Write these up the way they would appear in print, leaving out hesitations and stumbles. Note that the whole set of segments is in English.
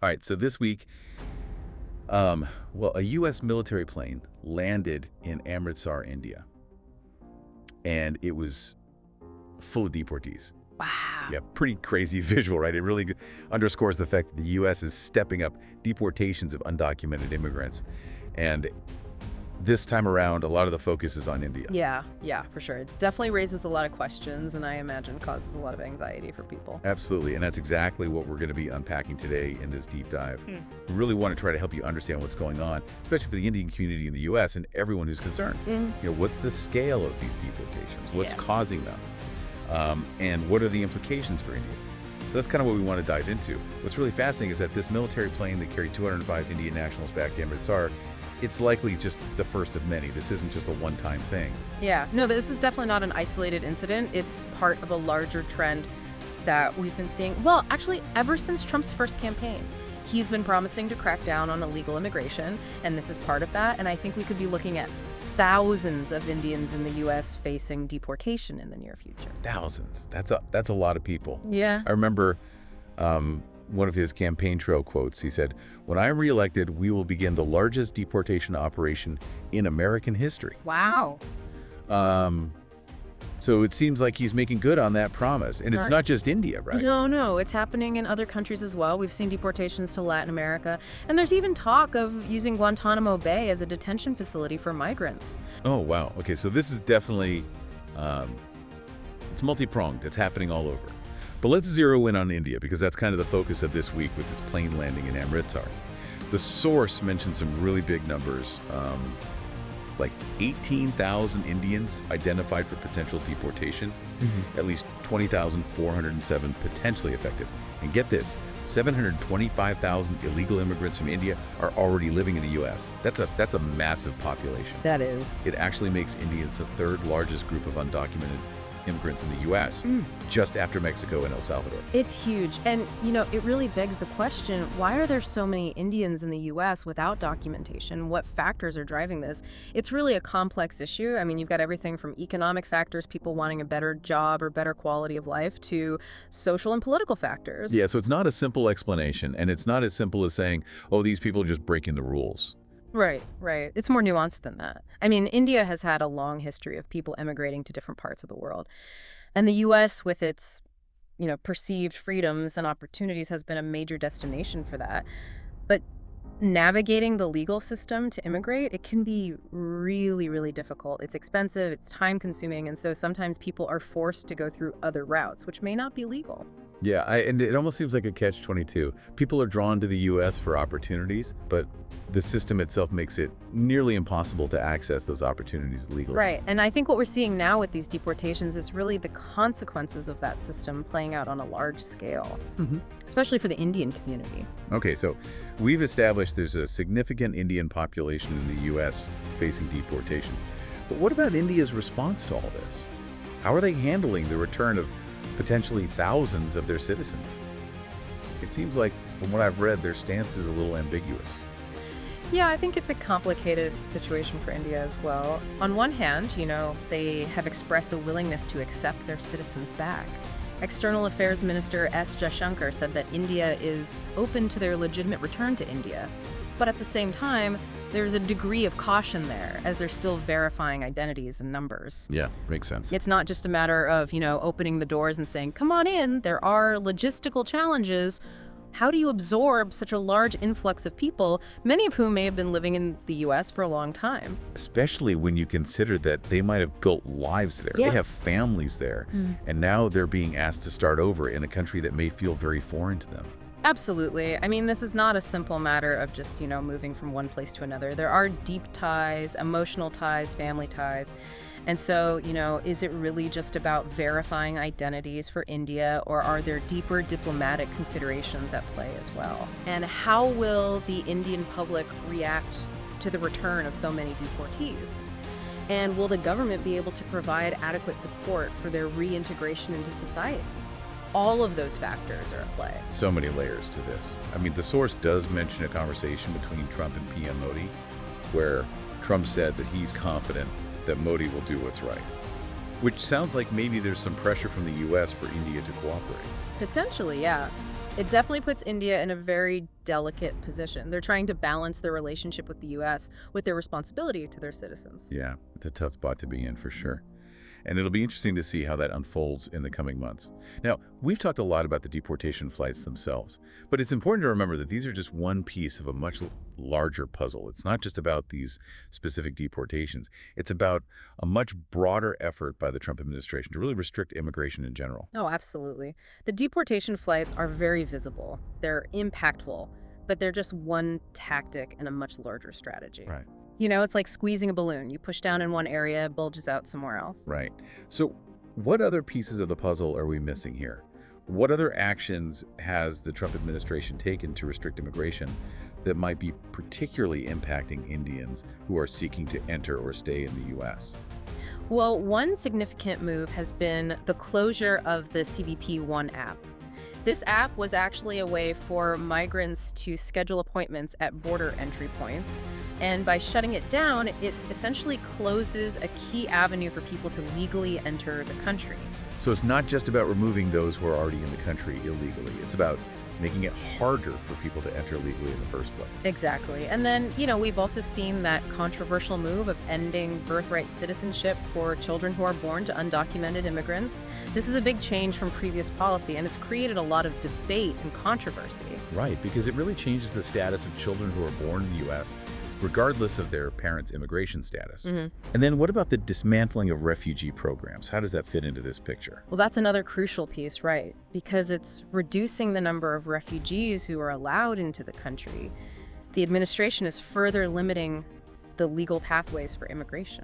All right, so this week, a U.S. military plane landed in Amritsar, India, and it was full of deportees. Wow. Yeah, pretty crazy visual, right? It really underscores the fact that the U.S. is stepping up deportations of undocumented immigrants. And this time around, a lot of the focus is on India. Yeah, for sure. It definitely raises a lot of questions, and I imagine causes a lot of anxiety for people. Absolutely, and that's exactly what we're going to be unpacking today in this deep dive. We really want to try to help you understand what's going on, especially for the Indian community in the U.S. and everyone who's concerned. What's the scale of these deportations? What's causing them? And what are the implications for India? So that's kind of what we want to dive into. What's really fascinating is that this military plane that carried 205 Indian nationals back to Amritsar, it's likely just the first of many. This isn't just a one-time thing. Yeah, no, this is definitely not an isolated incident. It's part of a larger trend that we've been seeing, well, actually, ever since Trump's first campaign. He's been promising to crack down on illegal immigration, and this is part of that. And I think we could be looking at thousands of Indians in the U.S. facing deportation in the near future. Thousands. That's a lot of people. Yeah. I remember one of his campaign trail quotes. He said, "When I am reelected, we will begin the largest deportation operation in American history." Wow. So it seems like he's making good on that promise. And it's not just India, right? No, it's happening in other countries as well. We've seen deportations to Latin America. And there's even talk of using Guantanamo Bay as a detention facility for migrants. Oh, wow. Okay, so this is definitely, it's multi-pronged. It's happening all over. But let's zero in on India, because that's kind of the focus of this week with this plane landing in Amritsar. The source mentioned some really big numbers, like 18,000 Indians identified for potential deportation, at least 20,407 potentially affected. And get this, 725,000 illegal immigrants from India are already living in the U.S. That's a massive population. That is. It actually makes Indians the third largest group of undocumented immigrants in the U.S., just after Mexico and El Salvador. It's huge. And, it really begs the question, why are there so many Indians in the U.S. without documentation? What factors are driving this? It's really a complex issue. I mean, you've got everything from economic factors, people wanting a better job or better quality of life, to social and political factors. Yeah, so it's not a simple explanation, and it's not as simple as saying, oh, these people are just breaking the rules. Right. It's more nuanced than that. I mean, India has had a long history of people emigrating to different parts of the world. And the U.S., with its, perceived freedoms and opportunities, has been a major destination for that. But navigating the legal system to immigrate, it can be really, really difficult. It's expensive, it's time-consuming, and so sometimes people are forced to go through other routes, which may not be legal. Yeah, and it almost seems like a catch-22. People are drawn to the U.S. for opportunities, but the system itself makes it nearly impossible to access those opportunities legally. Right, and I think what we're seeing now with these deportations is really the consequences of that system playing out on a large scale, especially for the Indian community. Okay, so we've established there's a significant Indian population in the U.S. facing deportation. But what about India's response to all this? How are they handling the return of potentially thousands of their citizens? It seems like, from what I've read, their stance is a little ambiguous. Yeah, I think it's a complicated situation for India as well. On one hand, they have expressed a willingness to accept their citizens back. External Affairs Minister S. Jaishankar said that India is open to their legitimate return to India. But at the same time, there's a degree of caution there, as they're still verifying identities and numbers. Yeah, makes sense. It's not just a matter of, opening the doors and saying, come on in. There are logistical challenges. How do you absorb such a large influx of people, many of whom may have been living in the U.S. for a long time? Especially when you consider that they might have built lives there. Yeah. They have families there. And now they're being asked to start over in a country that may feel very foreign to them. Absolutely. I mean, this is not a simple matter of just, moving from one place to another. There are deep ties, emotional ties, family ties. And so, is it really just about verifying identities for India, or are there deeper diplomatic considerations at play as well? And how will the Indian public react to the return of so many deportees? And will the government be able to provide adequate support for their reintegration into society? All of those factors are at play. So many layers to this. I mean, the source does mention a conversation between Trump and PM Modi, where Trump said that he's confident that Modi will do what's right, which sounds like maybe there's some pressure from the U.S. for India to cooperate. Potentially, yeah. It definitely puts India in a very delicate position. They're trying to balance their relationship with the U.S. with their responsibility to their citizens. Yeah, it's a tough spot to be in for sure. And it'll be interesting to see how that unfolds in the coming months. Now, we've talked a lot about the deportation flights themselves, but it's important to remember that these are just one piece of a much larger puzzle. It's not just about these specific deportations. It's about a much broader effort by the Trump administration to really restrict immigration in general. Oh, absolutely. The deportation flights are very visible. They're impactful, but they're just one tactic in a much larger strategy. Right. You know, it's like squeezing a balloon. You push down in one area, it bulges out somewhere else. Right. So what other pieces of the puzzle are we missing here? What other actions has the Trump administration taken to restrict immigration that might be particularly impacting Indians who are seeking to enter or stay in the U.S.? Well, one significant move has been the closure of the CBP One app. This app was actually a way for migrants to schedule appointments at border entry points. And by shutting it down, it essentially closes a key avenue for people to legally enter the country. So it's not just about removing those who are already in the country illegally. It's about making it harder for people to enter legally in the first place. Exactly. And then, we've also seen that controversial move of ending birthright citizenship for children who are born to undocumented immigrants. This is a big change from previous policy, and it's created a lot of debate and controversy. Right, because it really changes the status of children who are born in the U.S., regardless of their parents' immigration status. And then what about the dismantling of refugee programs? How does that fit into this picture? Well, that's another crucial piece, right? Because it's reducing the number of refugees who are allowed into the country. The administration is further limiting the legal pathways for immigration.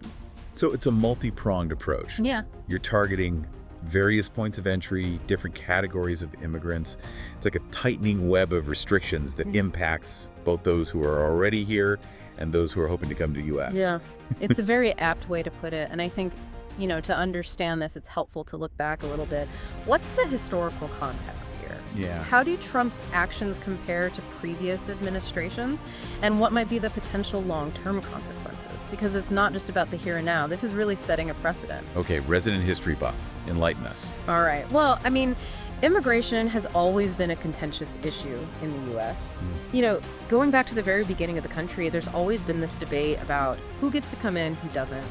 So it's a multi-pronged approach. Yeah. You're targeting various points of entry, different categories of immigrants. It's like a tightening web of restrictions that impacts both those who are already here and those who are hoping to come to the U.S. Yeah, it's a very apt way to put it. And I think, to understand this, it's helpful to look back a little bit. What's the historical context here? Yeah. How do Trump's actions compare to previous administrations? And what might be the potential long-term consequences? Because it's not just about the here and now. This is really setting a precedent. Okay, resident history buff, enlighten us. All right. Well, immigration has always been a contentious issue in the U.S. Going back to the very beginning of the country, there's always been this debate about who gets to come in, who doesn't.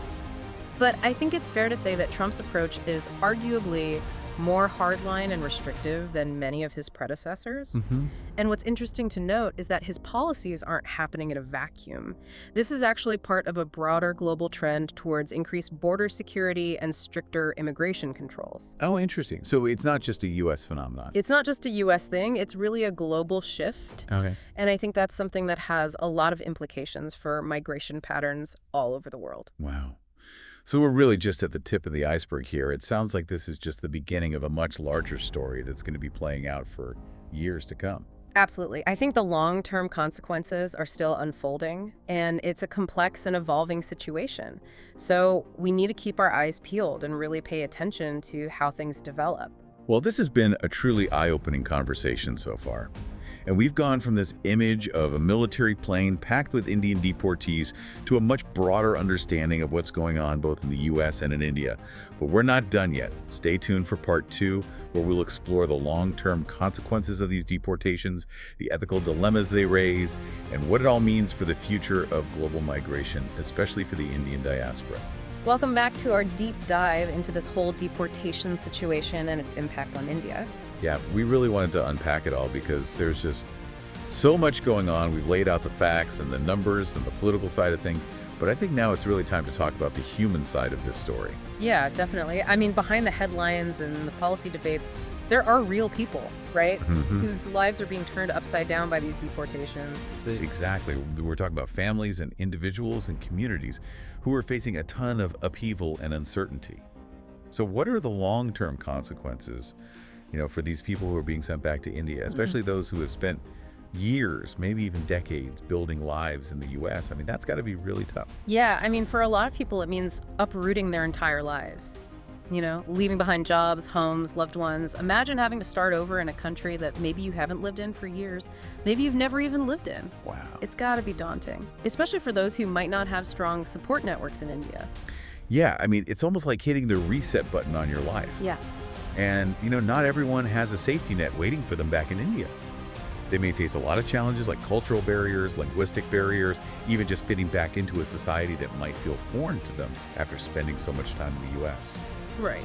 But I think it's fair to say that Trump's approach is arguably more hardline and restrictive than many of his predecessors. And what's interesting to note is that his policies aren't happening in a vacuum. This is actually part of a broader global trend towards increased border security and stricter immigration controls. Oh, interesting. So it's not just a U.S. phenomenon. It's not just a U.S. thing, it's really a global shift. Okay. And I think that's something that has a lot of implications for migration patterns all over the world. Wow. So we're really just at the tip of the iceberg here. It sounds like this is just the beginning of a much larger story that's going to be playing out for years to come. Absolutely. I think the long-term consequences are still unfolding, and it's a complex and evolving situation. So we need to keep our eyes peeled and really pay attention to how things develop. Well, this has been a truly eye-opening conversation so far. And we've gone from this image of a military plane packed with Indian deportees to a much broader understanding of what's going on both in the U.S. and in India. But we're not done yet. Stay tuned for part 2, where we'll explore the long-term consequences of these deportations, the ethical dilemmas they raise, and what it all means for the future of global migration, especially for the Indian diaspora. Welcome back to our deep dive into this whole deportation situation and its impact on India. Yeah, we really wanted to unpack it all because there's just so much going on. We've laid out the facts and the numbers and the political side of things, but I think now it's really time to talk about the human side of this story. Yeah, definitely. Behind the headlines and the policy debates, there are real people, right? Whose lives are being turned upside down by these deportations. Exactly. We're talking about families and individuals and communities who are facing a ton of upheaval and uncertainty. So what are the long-term consequences, for these people who are being sent back to India, especially those who have spent years, maybe even decades, building lives in the U.S.? That's got to be really tough. Yeah, for a lot of people, it means uprooting their entire lives. Leaving behind jobs, homes, loved ones. Imagine having to start over in a country that maybe you haven't lived in for years. Maybe you've never even lived in. Wow. It's got to be daunting, especially for those who might not have strong support networks in India. Yeah, it's almost like hitting the reset button on your life. Yeah. And, not everyone has a safety net waiting for them back in India. They may face a lot of challenges like cultural barriers, linguistic barriers, even just fitting back into a society that might feel foreign to them after spending so much time in the U.S. Right.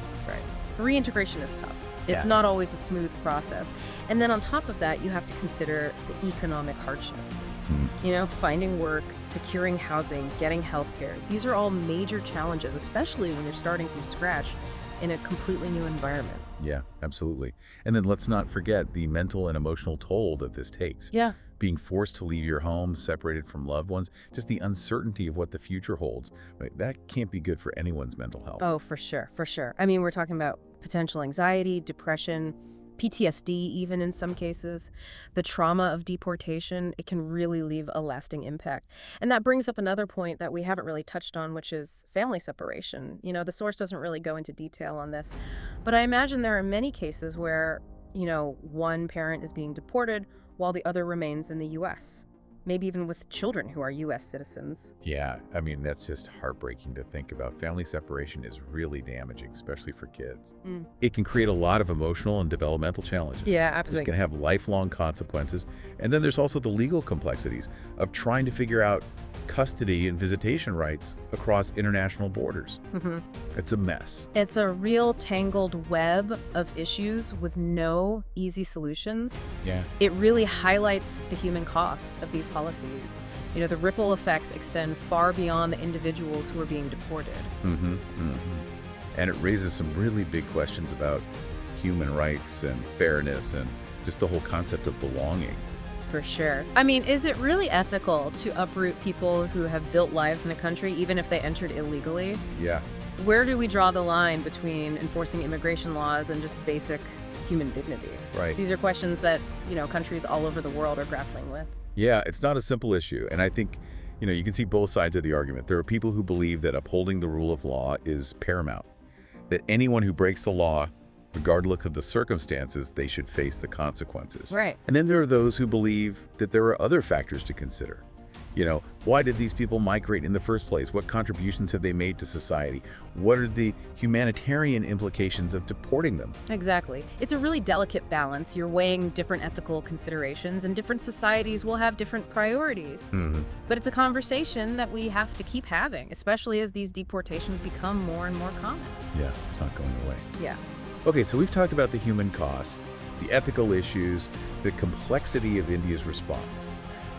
Reintegration is tough. It's Yeah. not always a smooth process. And then on top of that, you have to consider the economic hardship. Finding work, securing housing, getting health care. These are all major challenges, especially when you're starting from scratch in a completely new environment. Yeah, absolutely. And then let's not forget the mental and emotional toll that this takes. Yeah. Being forced to leave your home, separated from loved ones, just the uncertainty of what the future holds. Right? That can't be good for anyone's mental health. Oh, for sure. I mean, we're talking about potential anxiety, depression, PTSD even in some cases. The trauma of deportation, it can really leave a lasting impact. And that brings up another point that we haven't really touched on, which is family separation. The source doesn't really go into detail on this, but I imagine there are many cases where, one parent is being deported while the other remains in the U.S., maybe even with children who are U.S. citizens. Yeah, I mean, that's just heartbreaking to think about. Family separation is really damaging, especially for kids. It can create a lot of emotional and developmental challenges. Yeah, This can have lifelong consequences. And then there's also the legal complexities of trying to figure out custody and visitation rights across international borders. It's a mess. It's a real tangled web of issues with no easy solutions. Yeah. It really highlights the human cost of these policies. The ripple effects extend far beyond the individuals who are being deported. And it raises some really big questions about human rights and fairness and just the whole concept of belonging. For sure. I mean, is it really ethical to uproot people who have built lives in a country, even if they entered illegally? Yeah. Where do we draw the line between enforcing immigration laws and just basic human dignity? Right. These are questions that, countries all over the world are grappling with. Yeah, it's not a simple issue. And I think, you can see both sides of the argument. There are people who believe that upholding the rule of law is paramount, that anyone who breaks the law, regardless of the circumstances, they should face the consequences. Right. And then there are those who believe that there are other factors to consider. Why did these people migrate in the first place? What contributions have they made to society? What are the humanitarian implications of deporting them? Exactly. It's a really delicate balance. You're weighing different ethical considerations, and different societies will have different priorities. But it's a conversation that we have to keep having, especially as these deportations become more and more common. Yeah, it's not going away. Yeah. Okay, so we've talked about the human cost, the ethical issues, the complexity of India's response.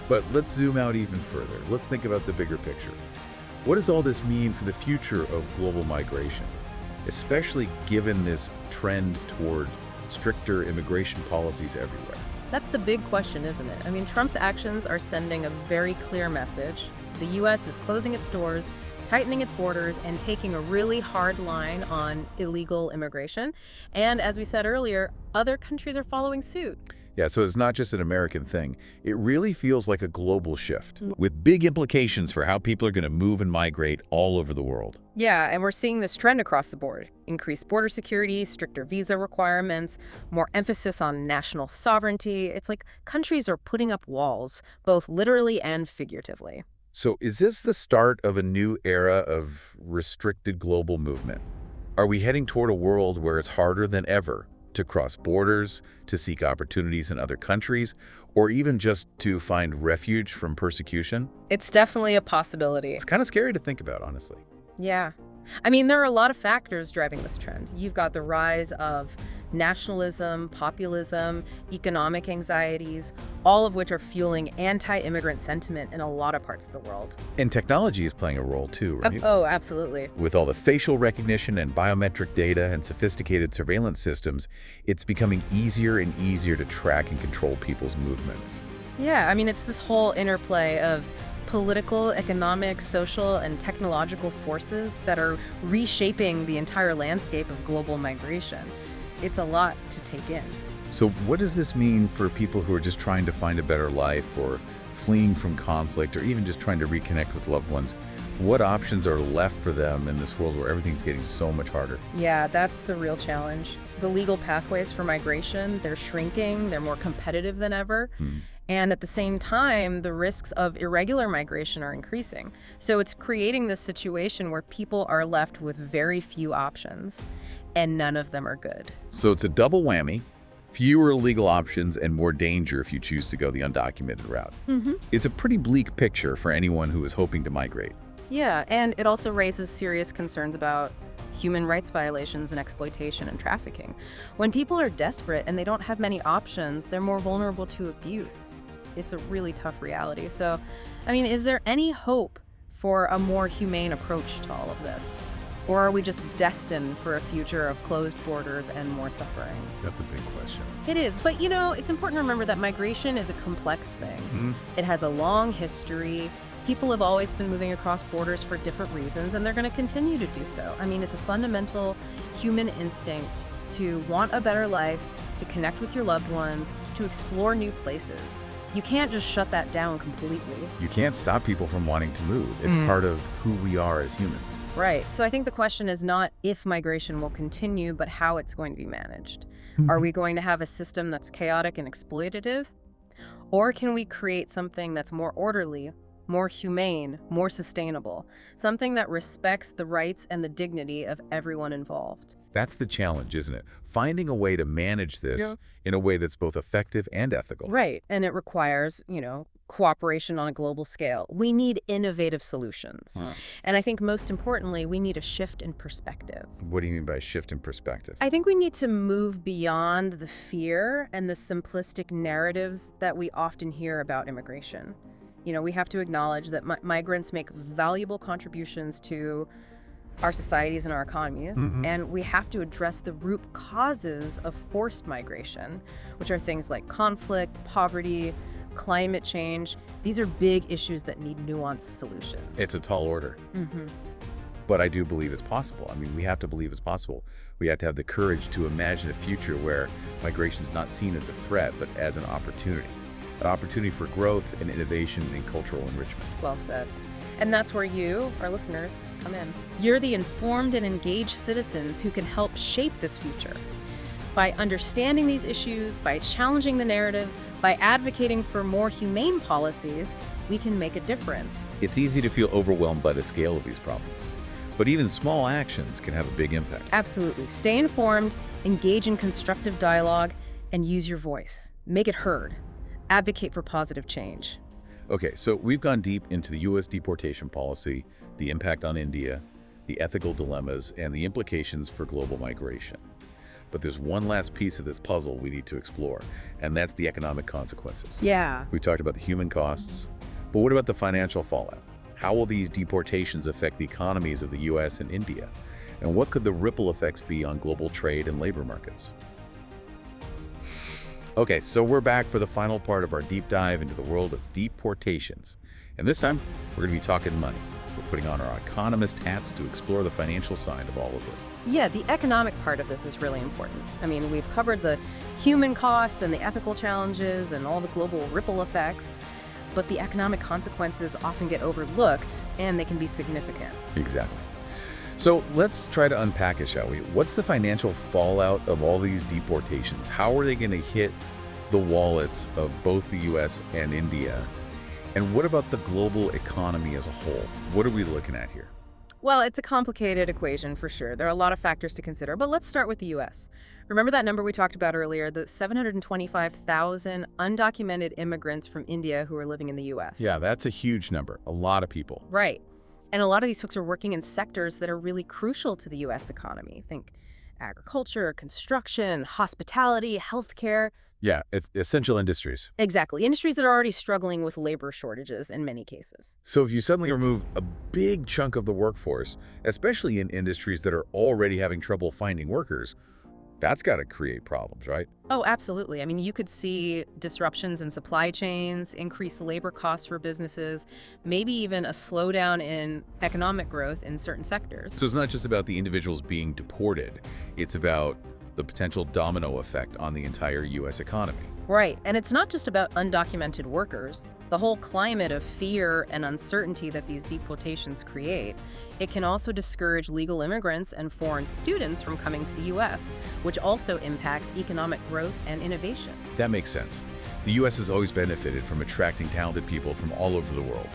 But let's zoom out even further. Let's think about the bigger picture. What does all this mean for the future of global migration, especially given this trend toward stricter immigration policies everywhere? That's the big question, isn't it? I mean, Trump's actions are sending a very clear message. The U.S. is closing its doors, tightening its borders, and taking a really hard line on illegal immigration. And as we said earlier, other countries are following suit. Yeah, so it's not just an American thing. It really feels like a global shift with big implications for how people are going to move and migrate all over the world. Yeah, and we're seeing this trend across the board. Increased border security, stricter visa requirements, more emphasis on national sovereignty. It's like countries are putting up walls, both literally and figuratively. So is this the start of a new era of restricted global movement? Are we heading toward a world where it's harder than ever to cross borders, to seek opportunities in other countries, or even just to find refuge from persecution? It's definitely a possibility. It's kind of scary to think about, honestly. Yeah. I mean, there are a lot of factors driving this trend. You've got the rise of nationalism, populism, economic anxieties, all of which are fueling anti-immigrant sentiment in a lot of parts of the world. And technology is playing a role too, right? Oh, absolutely. With all the facial recognition and biometric data and sophisticated surveillance systems, it's becoming easier and easier to track and control people's movements. Yeah, I mean, it's this whole interplay of political, economic, social, and technological forces that are reshaping the entire landscape of global migration. It's a lot to take in. So what does this mean for people who are just trying to find a better life or fleeing from conflict or even just trying to reconnect with loved ones? What options are left for them in this world where everything's getting so much harder? Yeah, that's the real challenge. The legal pathways for migration, they're shrinking, they're more competitive than ever. And at the same time, the risks of irregular migration are increasing. So it's creating this situation where people are left with very few options, and none of them are good. So it's a double whammy. Fewer legal options and more danger if you choose to go the undocumented route. It's a pretty bleak picture for anyone who is hoping to migrate. Yeah, and it also raises serious concerns about human rights violations and exploitation and trafficking. When people are desperate and they don't have many options, they're more vulnerable to abuse. It's a really tough reality. So, I mean, is there any hope for a more humane approach to all of this? Or are we just destined for a future of closed borders and more suffering? That's a big question. It is, but it's important to remember that migration is a complex thing. It has a long history. People have always been moving across borders for different reasons, and they're going to continue to do so. I mean, it's a fundamental human instinct to want a better life, to connect with your loved ones, to explore new places. You can't just shut that down completely. You can't stop people from wanting to move. It's part of who we are as humans. Right. So I think the question is not if migration will continue, but how it's going to be managed. Are we going to have a system that's chaotic and exploitative? Or can we create something that's more orderly, more humane, more sustainable, something that respects the rights and the dignity of everyone involved? That's the challenge, isn't it? Finding a way to manage this in a way that's both effective and ethical. Right. And it requires, cooperation on a global scale. We need innovative solutions. And I think most importantly, we need a shift in perspective. What do you mean by shift in perspective? I think we need to move beyond the fear and the simplistic narratives that we often hear about immigration. We have to acknowledge that migrants make valuable contributions to our societies and our economies, and we have to address the root causes of forced migration, which are things like conflict, poverty, climate change. These are big issues that need nuanced solutions. It's a tall order. But I do believe it's possible. I mean, we have to believe it's possible. We have to have the courage to imagine a future where migration is not seen as a threat, but as an opportunity for growth and innovation and cultural enrichment. Well said. And that's where you, our listeners, come in. You're the informed and engaged citizens who can help shape this future. By understanding these issues, by challenging the narratives, by advocating for more humane policies, we can make a difference. It's easy to feel overwhelmed by the scale of these problems, but even small actions can have a big impact. Absolutely. Stay informed, engage in constructive dialogue, and use your voice. Make it heard. Advocate for positive change. Okay, so we've gone deep into the U.S. deportation policy, the impact on India, the ethical dilemmas, and the implications for global migration. But there's one last piece of this puzzle we need to explore, and that's the economic consequences. Yeah. We talked about the human costs, but what about the financial fallout? How will these deportations affect the economies of the U.S. and India? And what could the ripple effects be on global trade and labor markets? Okay, so we're back for the final part of our deep dive into the world of deportations. And this time, we're going to be talking money. We're putting on our economist hats to explore the financial side of all of this. Yeah, the economic part of this is really important. I mean, we've covered the human costs and the ethical challenges and all the global ripple effects, but the economic consequences often get overlooked, and they can be significant. Exactly. So let's try to unpack it, shall we? What's the financial fallout of all these deportations? How are they going to hit the wallets of both the U.S. and India? And what about the global economy as a whole? What are we looking at here? Well, it's a complicated equation for sure. There are a lot of factors to consider, but let's start with the U.S. Remember that number we talked about earlier, the 725,000 undocumented immigrants from India who are living in the U.S.? Yeah, that's a huge number. A lot of people. Right. And a lot of these folks are working in sectors that are really crucial to the U.S. economy. Think agriculture, construction, hospitality, healthcare. Yeah, it's essential industries. Exactly. Industries that are already struggling with labor shortages in many cases. So if you suddenly remove a big chunk of the workforce, especially in industries that are already having trouble finding workers, that's got to create problems, right? Oh, absolutely. I mean, you could see disruptions in supply chains, increased labor costs for businesses, maybe even a slowdown in economic growth in certain sectors. So it's not just about the individuals being deported. It's about the potential domino effect on the entire U.S. economy. Right. And it's not just about undocumented workers. The whole climate of fear and uncertainty that these deportations create, it can also discourage legal immigrants and foreign students from coming to the U.S., which also impacts economic growth and innovation. That makes sense. The U.S. has always benefited from attracting talented people from all over the world.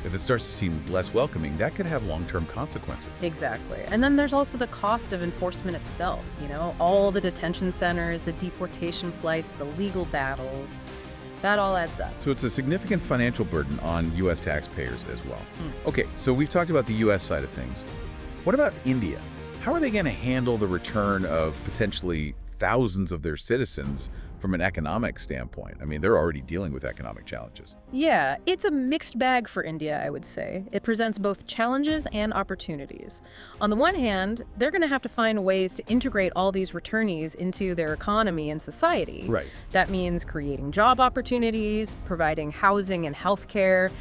If it starts to seem less welcoming, that could have long-term consequences. Exactly. And then there's also the cost of enforcement itself, all the detention centers, the deportation flights, the legal battles. That all adds up. So it's a significant financial burden on U.S. taxpayers as well. Okay, so we've talked about the U.S. side of things. What about India? How are they going to handle the return of potentially thousands of their citizens from an economic standpoint? I mean, they're already dealing with economic challenges. Yeah, it's a mixed bag for India, I would say. It presents both challenges and opportunities. On the one hand, they're going to have to find ways to integrate all these returnees into their economy and society. Right. That means creating job opportunities, providing housing and healthcare,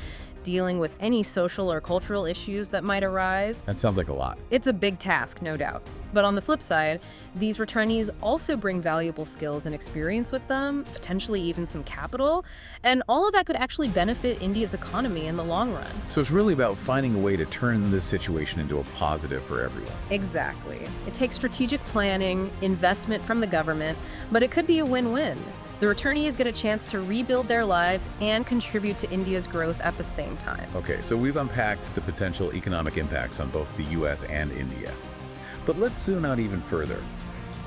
dealing with any social or cultural issues that might arise. That sounds like a lot. It's a big task, no doubt. But on the flip side, these returnees also bring valuable skills and experience with them, potentially even some capital, and all of that could actually benefit India's economy in the long run. So it's really about finding a way to turn this situation into a positive for everyone. Exactly. It takes strategic planning, investment from the government, but it could be a win-win. The returnees get a chance to rebuild their lives and contribute to India's growth at the same time. Okay, so we've unpacked the potential economic impacts on both the U.S. and India. But let's zoom out even further.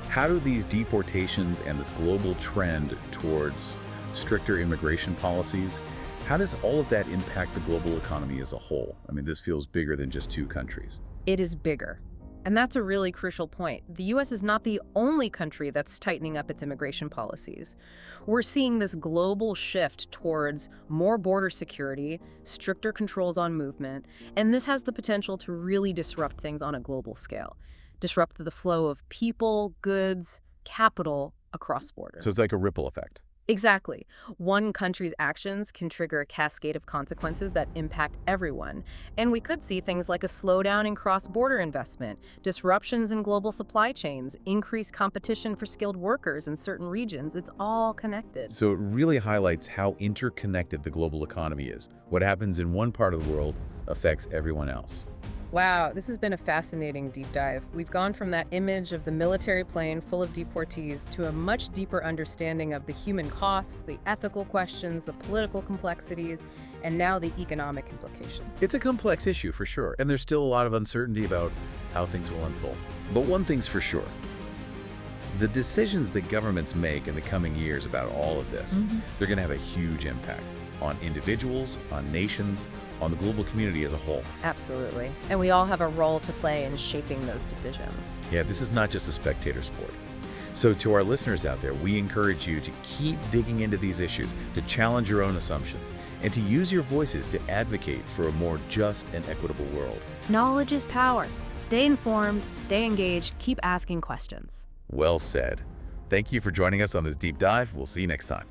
How do these deportations and this global trend towards stricter immigration policies, how does all of that impact the global economy as a whole? I mean, this feels bigger than just two countries. It is bigger. And that's a really crucial point. The U.S. is not the only country that's tightening up its immigration policies. We're seeing this global shift towards more border security, stricter controls on movement, and this has the potential to really disrupt things on a global scale. Disrupt the flow of people, goods, capital across borders. So it's like a ripple effect. Exactly. One country's actions can trigger a cascade of consequences that impact everyone. And we could see things like a slowdown in cross-border investment, disruptions in global supply chains, increased competition for skilled workers in certain regions. It's all connected. So it really highlights how interconnected the global economy is. What happens in one part of the world affects everyone else. Wow, this has been a fascinating deep dive. We've gone from that image of the military plane full of deportees to a much deeper understanding of the human costs, the ethical questions, the political complexities, and now the economic implications. It's a complex issue for sure, and there's still a lot of uncertainty about how things will unfold. But one thing's for sure. The decisions that governments make in the coming years about all of this, they're going to have a huge impact on individuals, on nations, on the global community as a whole. Absolutely. And we all have a role to play in shaping those decisions. Yeah, this is not just a spectator sport. So to our listeners out there, we encourage you to keep digging into these issues, to challenge your own assumptions, and to use your voices to advocate for a more just and equitable world. Knowledge is power. Stay informed, stay engaged, keep asking questions. Well said. Thank you for joining us on this deep dive. We'll see you next time.